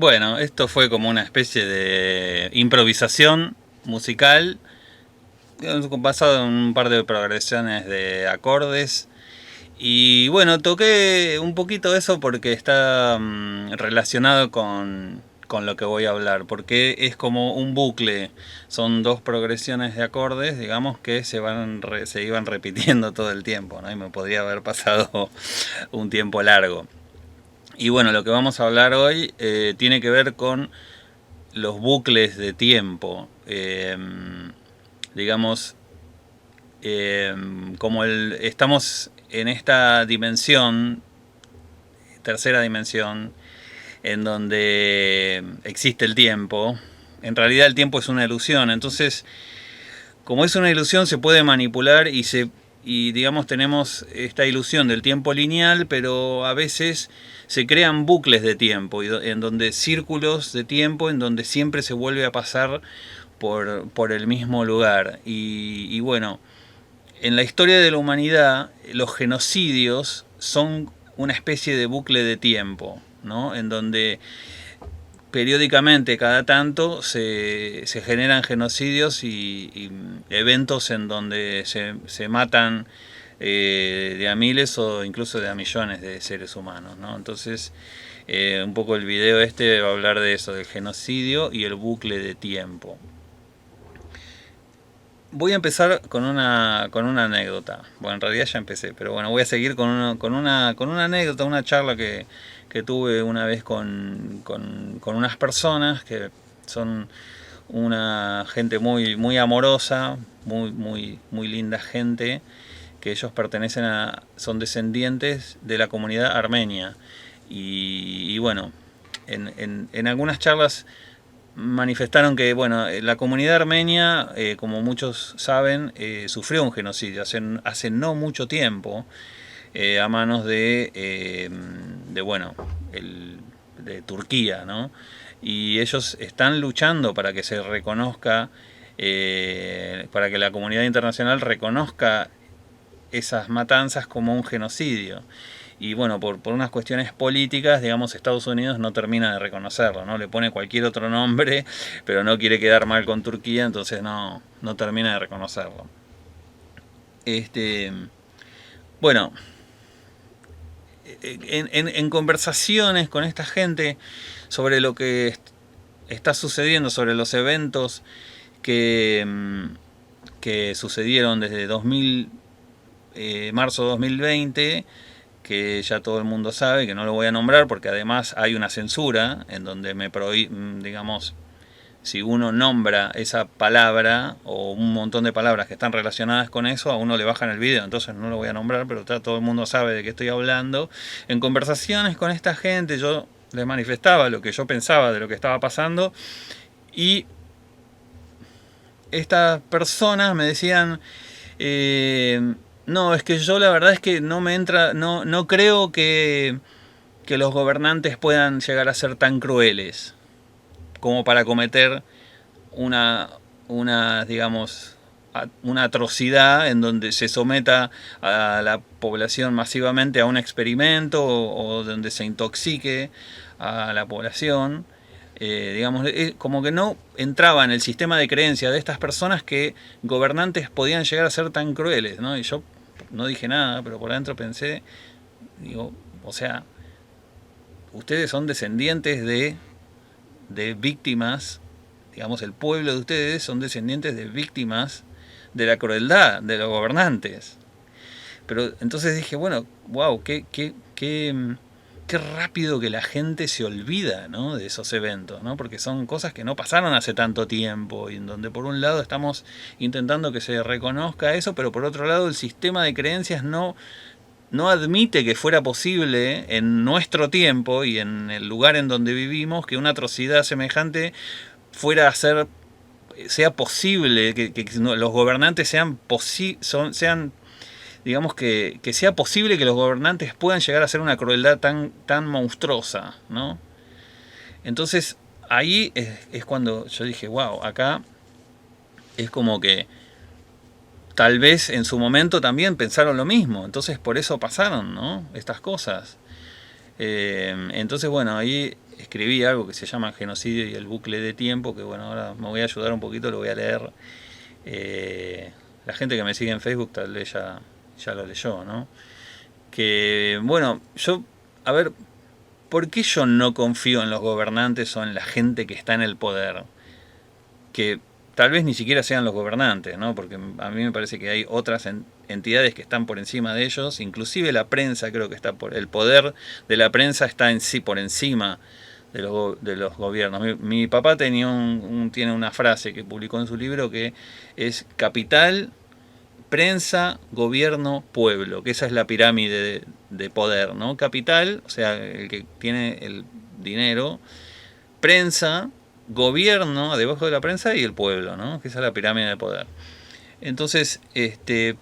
Bueno, esto fue como una especie de improvisación musical, basado en un par de progresiones de acordes. Y bueno, toqué un poquito eso porque está relacionado con lo que voy a hablar, porque es como un bucle, son dos progresiones de acordes, digamos, que se iban repitiendo todo el tiempo, ¿no? Y me podría haber pasado un tiempo largo. Y bueno, lo que vamos a hablar hoy tiene que ver con los bucles de tiempo. Digamos, estamos en esta dimensión, tercera dimensión, en donde existe el tiempo. En realidad el tiempo es una ilusión, entonces como es una ilusión se puede manipular y digamos tenemos esta ilusión del tiempo lineal, pero a veces se crean bucles de tiempo, en donde círculos de tiempo, en donde siempre se vuelve a pasar por el mismo lugar. Y bueno, en la historia de la humanidad los genocidios son una especie de bucle de tiempo, ¿no? En donde periódicamente, cada tanto, se generan genocidios y eventos en donde se matan de a miles o incluso de a millones de seres humanos, ¿no? Entonces, un poco el video este va a hablar de eso, del genocidio y el bucle de tiempo. Voy a empezar con una anécdota. Bueno, en realidad ya empecé, pero bueno, voy a seguir con una anécdota, una charla que tuve una vez con unas personas que son una gente muy amorosa, muy linda gente, que ellos son descendientes de la comunidad armenia. Y bueno, en algunas charlas manifestaron que bueno, la comunidad armenia, como muchos saben, sufrió un genocidio hace no mucho tiempo, a manos bueno, de Turquía, ¿no? Y ellos están luchando para que se reconozca, para que la comunidad internacional reconozca esas matanzas como un genocidio. Y bueno, por unas cuestiones políticas, digamos, Estados Unidos no termina de reconocerlo, ¿no? Le pone cualquier otro nombre, pero no quiere quedar mal con Turquía, entonces no termina de reconocerlo. Bueno, en conversaciones con esta gente sobre lo que está sucediendo, sobre los eventos que, que sucedieron desde marzo 2020, que ya todo el mundo sabe, que no lo voy a nombrar porque además hay una censura en donde digamos, si uno nombra esa palabra o un montón de palabras que están relacionadas con eso, a uno le bajan el video, entonces no lo voy a nombrar, pero todo el mundo sabe de qué estoy hablando. En conversaciones con esta gente yo les manifestaba lo que yo pensaba de lo que estaba pasando y estas personas me decían, no, es que yo la verdad es que no me entra, no creo que los gobernantes puedan llegar a ser tan crueles como para cometer una, digamos, una atrocidad en donde se someta a la población masivamente a un experimento o donde se intoxique a la población. Digamos, como que no entraba en el sistema de creencia de estas personas que gobernantes podían llegar a ser tan crueles, ¿no? Y yo no dije nada, pero por adentro pensé, digo, o sea, ustedes son descendientes de víctimas, digamos, el pueblo de ustedes son descendientes de víctimas de la crueldad de los gobernantes. Pero entonces dije, bueno, wow, qué rápido que la gente se olvida, ¿no?, de esos eventos, ¿no? Porque son cosas que no pasaron hace tanto tiempo y en donde por un lado estamos intentando que se reconozca eso, pero por otro lado el sistema de creencias no admite que fuera posible en nuestro tiempo y en el lugar en donde vivimos que una atrocidad semejante fuera a ser, sea posible, que los gobernantes sean, digamos, que sea posible que los gobernantes puedan llegar a ser una crueldad tan monstruosa, ¿no? Entonces ahí es cuando yo dije, wow, acá es como que tal vez en su momento también pensaron lo mismo, entonces por eso pasaron, ¿no?, estas cosas. Entonces bueno, ahí escribí algo que se llama Genocidio y el bucle de tiempo, que bueno, ahora me voy a ayudar un poquito, lo voy a leer. La gente que me sigue en Facebook tal vez ya lo leyó, ¿no? Que, bueno, a ver, ¿por qué yo no confío en los gobernantes o en la gente que está en el poder? Que tal vez ni siquiera sean los gobernantes, ¿no? Porque a mí me parece que hay otras entidades que están por encima de ellos, inclusive la prensa creo que está el poder de la prensa está en sí por encima de los gobiernos. Mi papá tiene una frase que publicó en su libro que es capital, prensa, gobierno, pueblo, que esa es la pirámide de poder, ¿no? Capital, o sea, el que tiene el dinero, prensa, gobierno, debajo de la prensa, y el pueblo, ¿no? Que esa es la pirámide de poder. Entonces,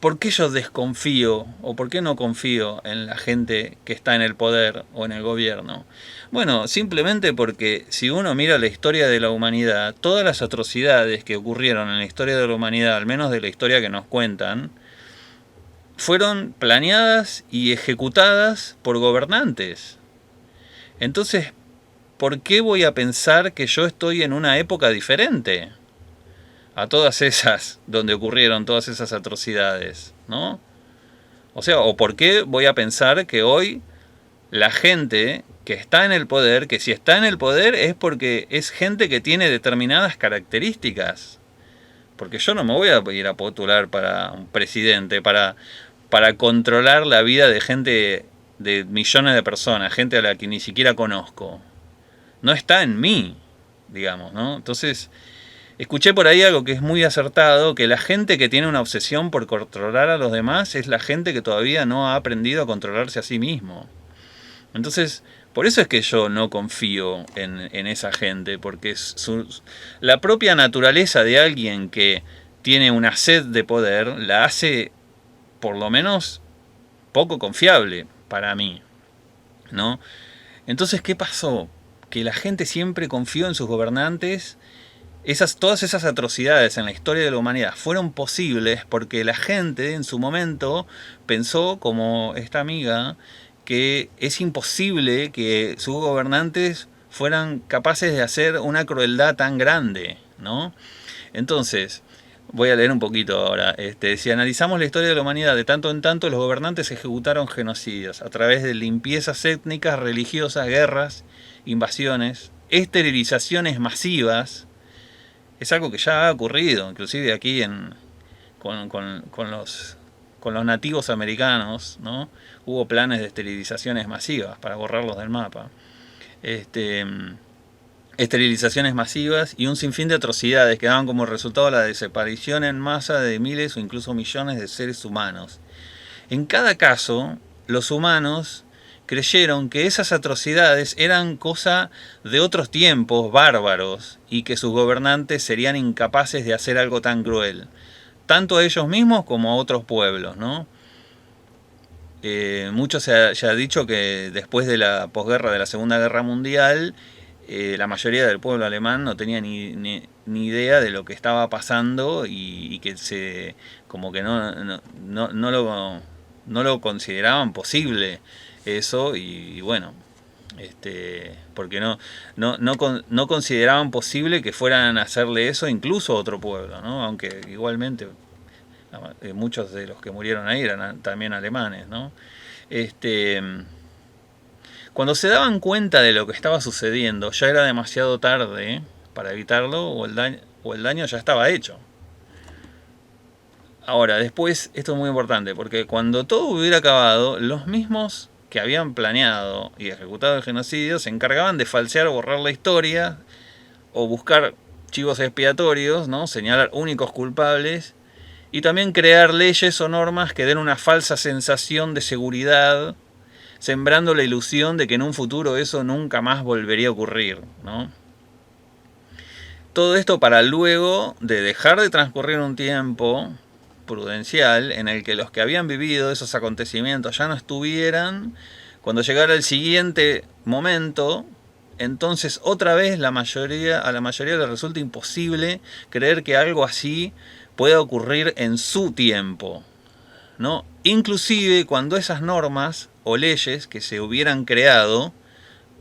¿por qué yo desconfío o por qué no confío en la gente que está en el poder o en el gobierno? Bueno, simplemente porque si uno mira la historia de la humanidad, todas las atrocidades que ocurrieron en la historia de la humanidad, al menos de la historia que nos cuentan, fueron planeadas y ejecutadas por gobernantes. Entonces, ¿por qué voy a pensar que yo estoy en una época diferente a todas esas donde ocurrieron todas esas atrocidades, ¿no? O sea, ¿o por qué voy a pensar que hoy la gente que está en el poder, que si está en el poder es porque es gente que tiene determinadas características? Porque yo no me voy a ir a postular para un presidente, para controlar la vida de gente, de millones de personas, gente a la que ni siquiera conozco. No está en mí, digamos, ¿no? Entonces, escuché por ahí algo que es muy acertado, que la gente que tiene una obsesión por controlar a los demás es la gente que todavía no ha aprendido a controlarse a sí mismo. Entonces, por eso es que yo no confío en esa gente, porque la propia naturaleza de alguien que tiene una sed de poder la hace, por lo menos, poco confiable para mí, ¿no? Entonces, ¿qué pasó? Que la gente siempre confió en sus gobernantes. Todas esas atrocidades en la historia de la humanidad fueron posibles porque la gente en su momento pensó, como esta amiga, que es imposible que sus gobernantes fueran capaces de hacer una crueldad tan grande, ¿no? Entonces, voy a leer un poquito ahora. Si analizamos la historia de la humanidad, de tanto en tanto los gobernantes ejecutaron genocidios a través de limpiezas étnicas, religiosas, guerras, invasiones, esterilizaciones masivas. Es algo que ya ha ocurrido, inclusive aquí con los nativos americanos, ¿no? Hubo planes de esterilizaciones masivas para borrarlos del mapa. Esterilizaciones masivas y un sinfín de atrocidades que daban como resultado la desaparición en masa de miles o incluso millones de seres humanos. En cada caso, los humanos creyeron que esas atrocidades eran cosa de otros tiempos bárbaros y que sus gobernantes serían incapaces de hacer algo tan cruel, tanto a ellos mismos como a otros pueblos, ¿no? Mucho se ha dicho que después de la posguerra de la Segunda Guerra Mundial, la mayoría del pueblo alemán no tenía ni idea de lo que estaba pasando y que como que no lo consideraban posible eso y bueno, porque no consideraban posible que fueran a hacerle eso incluso a otro pueblo, ¿no? Aunque igualmente muchos de los que murieron ahí eran también alemanes, ¿no? Cuando se daban cuenta de lo que estaba sucediendo, ya era demasiado tarde para evitarlo o el daño ya estaba hecho. Ahora, después, esto es muy importante, porque cuando todo hubiera acabado, los mismos que habían planeado y ejecutado el genocidio se encargaban de falsear o borrar la historia o buscar chivos expiatorios, ¿no? Señalar únicos culpables y también crear leyes o normas que den una falsa sensación de seguridad, sembrando la ilusión de que en un futuro eso nunca más volvería a ocurrir, ¿no? Todo esto para luego de dejar de transcurrir un tiempo prudencial en el que los que habían vivido esos acontecimientos ya no estuvieran, cuando llegara el siguiente momento, entonces otra vez a la mayoría le resulta imposible creer que algo así pueda ocurrir en su tiempo, ¿no? Inclusive cuando esas normas o leyes que se hubieran creado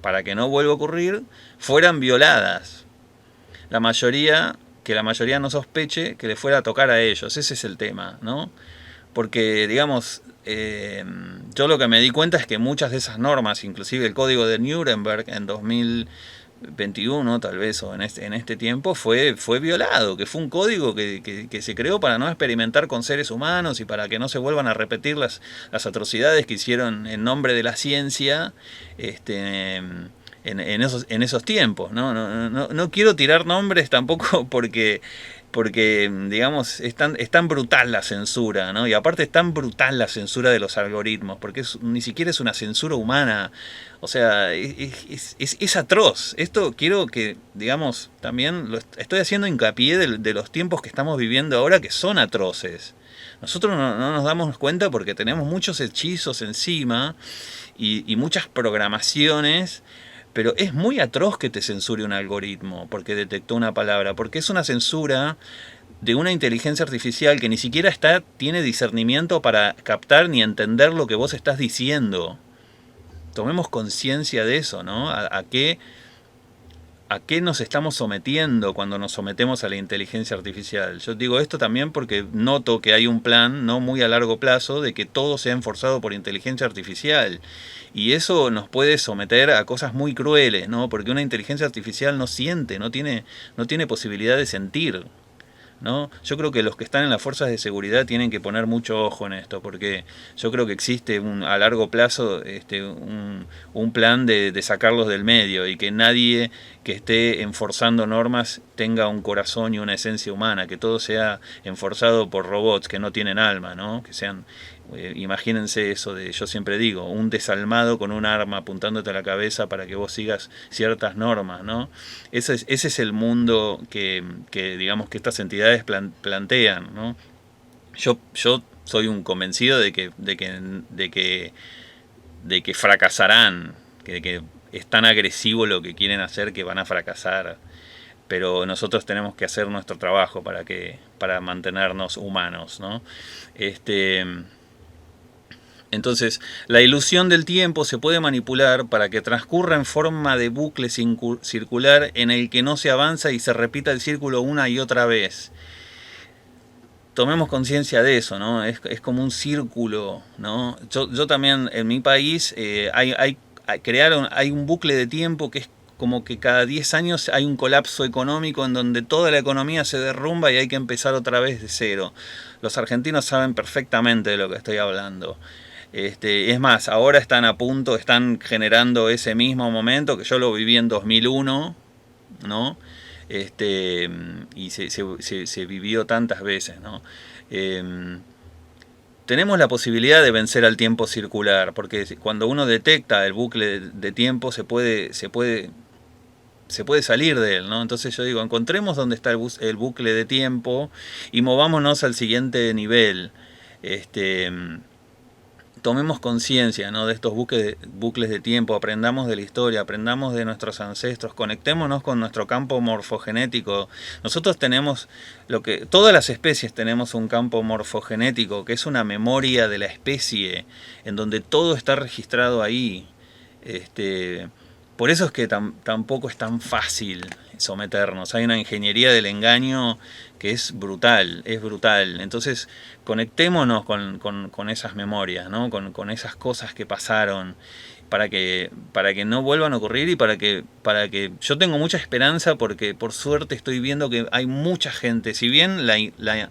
para que no vuelva a ocurrir, fueran violadas. Que la mayoría no sospeche que le fuera a tocar a ellos. Ese es el tema, ¿no? Porque, digamos, yo lo que me di cuenta es que muchas de esas normas, inclusive el código de Nuremberg en 2021 tal vez, o en este tiempo, fue violado, que fue un código que se creó para no experimentar con seres humanos y para que no se vuelvan a repetir las atrocidades que hicieron en nombre de la ciencia, en esos tiempos, ¿no? No quiero tirar nombres tampoco porque digamos, es tan brutal la censura, ¿no? Y aparte es tan brutal la censura de los algoritmos, porque ni siquiera es una censura humana. O sea, es atroz. Esto quiero que, digamos, también estoy haciendo hincapié de los tiempos que estamos viviendo ahora, que son atroces. Nosotros no nos damos cuenta porque tenemos muchos hechizos encima y muchas programaciones. Pero es muy atroz que te censure un algoritmo porque detectó una palabra, porque es una censura de una inteligencia artificial que ni siquiera tiene discernimiento para captar ni entender lo que vos estás diciendo. Tomemos conciencia de eso, ¿no? ¿A qué nos estamos sometiendo cuando nos sometemos a la inteligencia artificial? Yo digo esto también porque noto que hay un plan, no muy a largo plazo, de que todo sea enforzado por inteligencia artificial. Y eso nos puede someter a cosas muy crueles, ¿no? Porque una inteligencia artificial no siente, no tiene posibilidad de sentir, ¿no? Yo creo que los que están en las fuerzas de seguridad tienen que poner mucho ojo en esto, porque yo creo que existe a largo plazo un plan de sacarlos del medio y que nadie que esté enforzando normas tenga un corazón y una esencia humana, que todo sea enforzado por robots que no tienen alma, ¿no? Que sean imagínense eso yo siempre digo, un desalmado con un arma apuntándote a la cabeza para que vos sigas ciertas normas, ¿no? Ese es el mundo que digamos que estas entidades plantean, ¿no? Yo soy un convencido de que fracasarán, que es tan agresivo lo que quieren hacer que van a fracasar, pero nosotros tenemos que hacer nuestro trabajo para mantenernos humanos, ¿no? Entonces, la ilusión del tiempo se puede manipular para que transcurra en forma de bucle circular en el que no se avanza y se repita el círculo una y otra vez. Tomemos conciencia de eso, ¿no? Es como un círculo, ¿no? Yo también, en mi país, hay un bucle de tiempo que es como que cada 10 años hay un colapso económico en donde toda la economía se derrumba y hay que empezar otra vez de cero. Los argentinos saben perfectamente de lo que estoy hablando. Es más, ahora están generando ese mismo momento que yo lo viví en 2001, ¿no? Y se vivió tantas veces, ¿no? Tenemos la posibilidad de vencer al tiempo circular, porque cuando uno detecta el bucle de tiempo se puede salir de él, ¿no? Entonces yo digo, encontremos dónde está el bucle de tiempo y movámonos al siguiente nivel. Tomemos conciencia, ¿no?, de estos bucles de tiempo, aprendamos de la historia, aprendamos de nuestros ancestros, conectémonos con nuestro campo morfogenético. Nosotros tenemos todas las especies tenemos un campo morfogenético, que es una memoria de la especie, en donde todo está registrado ahí. Por eso es que tampoco es tan fácil someternos. Hay una ingeniería del engaño que es brutal. Entonces, conectémonos con esas memorias, ¿no? Con esas cosas que pasaron, para que no vuelvan a ocurrir y para que yo tengo mucha esperanza, porque por suerte estoy viendo que hay mucha gente, si bien la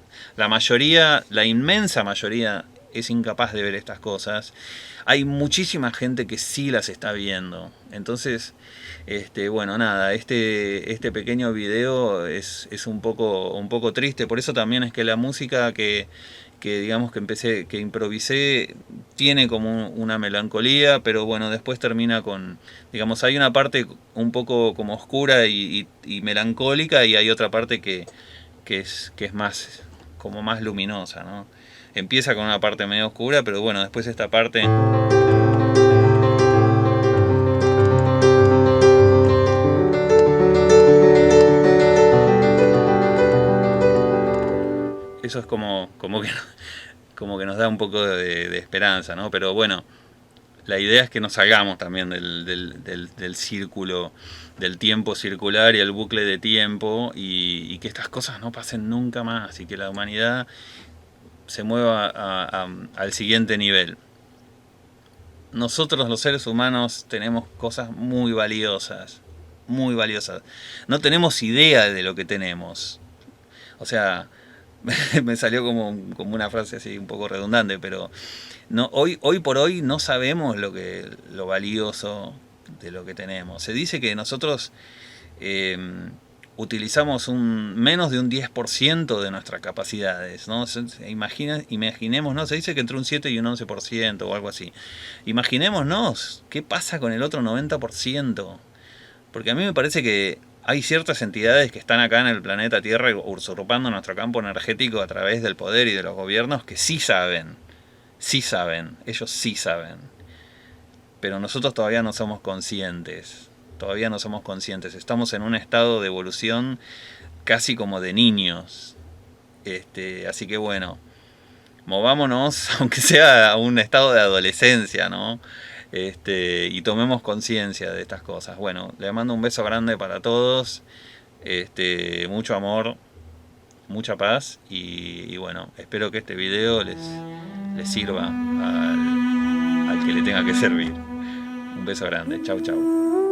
mayoría, la inmensa mayoría es incapaz de ver estas cosas, hay muchísima gente que sí las está viendo. Entonces, bueno, nada, este pequeño video es un poco triste. Por eso también es que la música que digamos que improvisé, tiene como una melancolía, pero bueno, después termina con, digamos, hay una parte un poco como oscura y melancólica, y hay otra parte que es más, como más luminosa, ¿no? Empieza con una parte medio oscura, pero bueno, después esta parte... Eso es como que nos da un poco de esperanza, ¿no? Pero bueno, la idea es que nos salgamos también del círculo, del tiempo circular y el bucle de tiempo, y que estas cosas no pasen nunca más y que la humanidad se mueva al siguiente nivel. Nosotros los seres humanos tenemos cosas muy valiosas, muy valiosas. No tenemos idea de lo que tenemos. O sea, me salió como una frase así un poco redundante, pero no, hoy por hoy no sabemos lo valioso de lo que tenemos. Se dice que nosotros eh, utilizamos menos de un 10% de nuestras capacidades, ¿no? Imaginemos, ¿no? Se dice que entre un 7 y un 11% o algo así. Imaginémonos qué pasa con el otro 90%. Porque a mí me parece que hay ciertas entidades que están acá en el planeta Tierra usurpando nuestro campo energético a través del poder y de los gobiernos que sí saben, ellos sí saben. Pero nosotros todavía no somos conscientes, todavía no somos conscientes. Estamos en un estado de evolución casi como de niños. Así que bueno, movámonos, aunque sea a un estado de adolescencia, ¿no? Y tomemos conciencia de estas cosas. Bueno, le mando un beso grande para todos, mucho amor, mucha paz y bueno, espero que este video les sirva al que le tenga que servir. Un beso grande, chau chau.